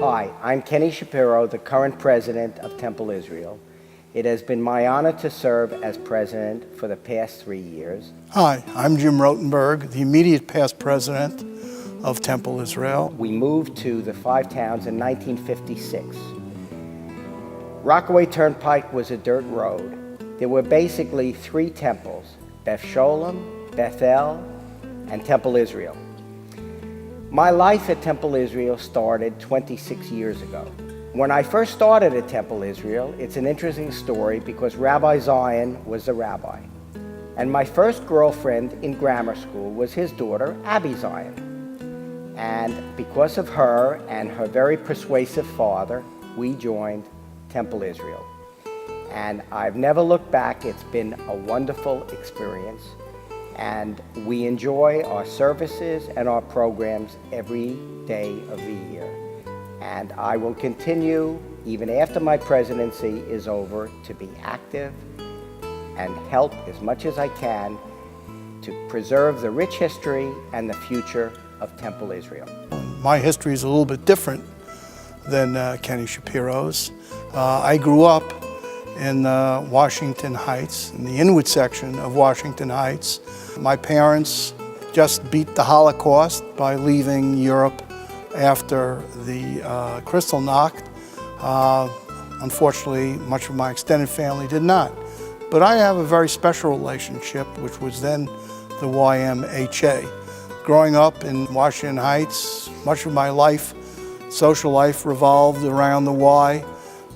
Hi, I'm Kenny Shapiro, the current president of Temple Israel. It has been my honor to serve as president for the past 3 years. Hi, I'm Jim Rotenberg, the immediate past president of Temple Israel. We moved to the Five Towns in 1956. Rockaway Turnpike was a dirt road. There were basically 3 temples, Beth Sholem, Bethel, and Temple Israel. My life at Temple Israel started 26 years ago. When I first started at Temple Israel, it's an interesting story because Rabbi Zion was the rabbi. And my first girlfriend in grammar school was his daughter, Abby Zion. And because of her and her very persuasive father, we joined Temple Israel. And I've never looked back. It's been a wonderful experience. And we enjoy our services and our programs every day of the year. And I will continue, even after my presidency is over, to be active and help as much as I can to preserve the rich history and the future of Temple Israel. My history is a little bit different than Kenny Shapiro's. I grew up in Washington Heights, in the Inwood section of Washington Heights. My parents just beat the Holocaust by leaving Europe after the Kristallnacht. Unfortunately, much of my extended family did not. But I have a very special relationship, which was then the YMHA. Growing up in Washington Heights, much of my life, social life revolved around the Y.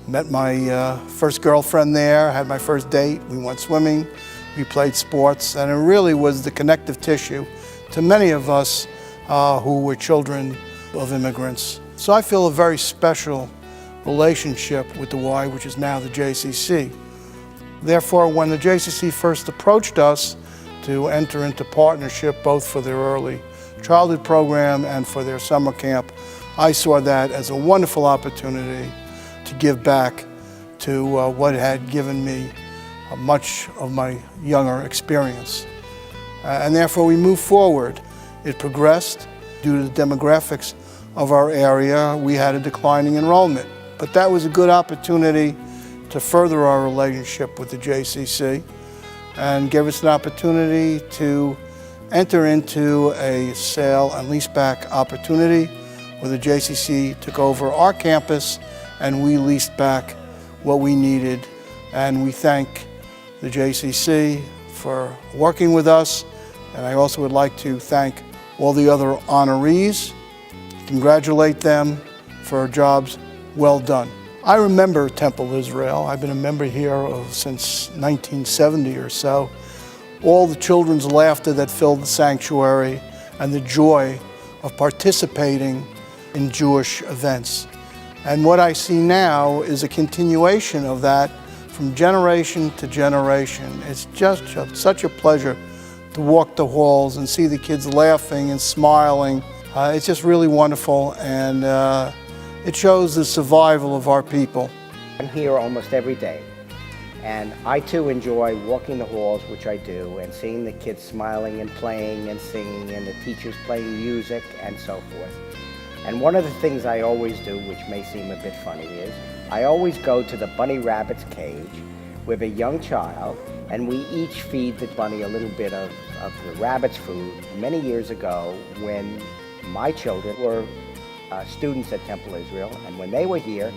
Met my first girlfriend there, had my first date, we went swimming, we played sports, and it really was the connective tissue to many of us who were children of immigrants. So I feel a very special relationship with the Y, which is now the JCC. Therefore, when the JCC first approached us to enter into partnership both for their early childhood program and for their summer camp, I saw that as a wonderful opportunity to give back to what had given me much of my younger experience. And therefore we moved forward. It progressed. Due to the demographics of our area, we had a declining enrollment. But that was a good opportunity to further our relationship with the JCC and give us an opportunity to enter into a sale and leaseback opportunity where the JCC took over our campus and we leased back what we needed. And we thank the JCC for working with us. And I also would like to thank all the other honorees, congratulate them for jobs well done. I remember Temple Israel. I've been a member here since 1970 or so. All the children's laughter that filled the sanctuary and the joy of participating in Jewish events. And what I see now is a continuation of that from generation to generation. It's just such a pleasure to walk the halls and see the kids laughing and smiling. It's just really wonderful, and it shows the survival of our people. I'm here almost every day, and I too enjoy walking the halls, which I do, and seeing the kids smiling and playing and singing, and the teachers playing music and so forth. And one of the things I always do, which may seem a bit funny, is I always go to the bunny rabbit's cage with a young child, and we each feed the bunny a little bit of the rabbit's food. Many years ago, when my children were students at Temple Israel, and when they were here,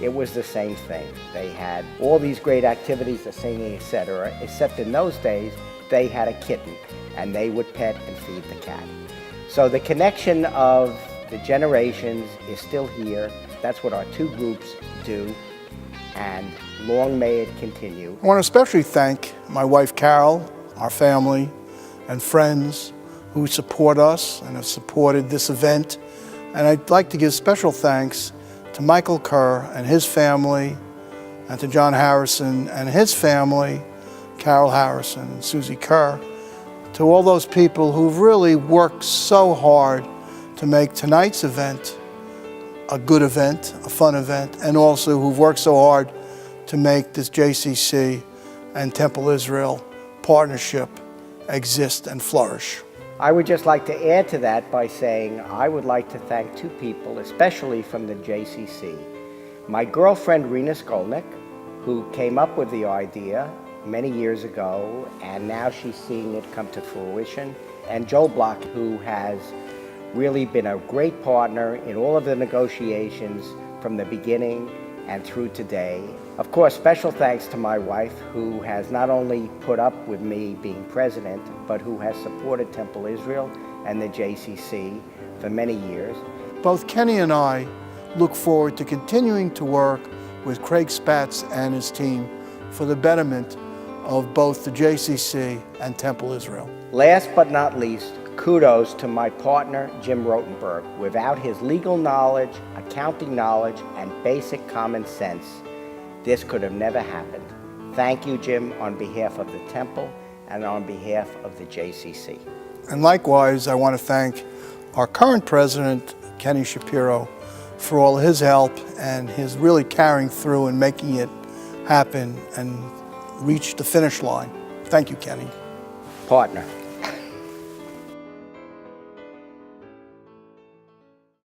it was the same thing. They had all these great activities, the singing, etc., except in those days, they had a kitten, and they would pet and feed the cat. So the connection of the generations is still here. That's what our 2 groups do, and long may it continue. I want to especially thank my wife Carol, our family, and friends who support us and have supported this event. And I'd like to give special thanks to Michael Kerr and his family, and to John Harrison and his family, Carol Harrison and Susie Kerr, to all those people who've really worked so hard to make tonight's event a good event, a fun event, and also who've worked so hard to make this JCC and Temple Israel partnership exist and flourish. I would just like to add to that by saying I would like to thank two people, especially from the JCC. My girlfriend, Rena Skolnick, who came up with the idea many years ago, and now she's seeing it come to fruition, and Joel Block, who has really been a great partner in all of the negotiations from the beginning and through today. Of course, special thanks to my wife, who has not only put up with me being president, but who has supported Temple Israel and the JCC for many years. Both Kenny and I look forward to continuing to work with Craig Spatz and his team for the betterment of both the JCC and Temple Israel. Last but not least, kudos to my partner, Jim Rotenberg. Without his legal knowledge, accounting knowledge, and basic common sense, this could have never happened. Thank you, Jim, on behalf of the Temple and on behalf of the JCC. And likewise, I want to thank our current president, Kenny Shapiro, for all his help and his really carrying through and making it happen and reach the finish line. Thank you, Kenny. Partner.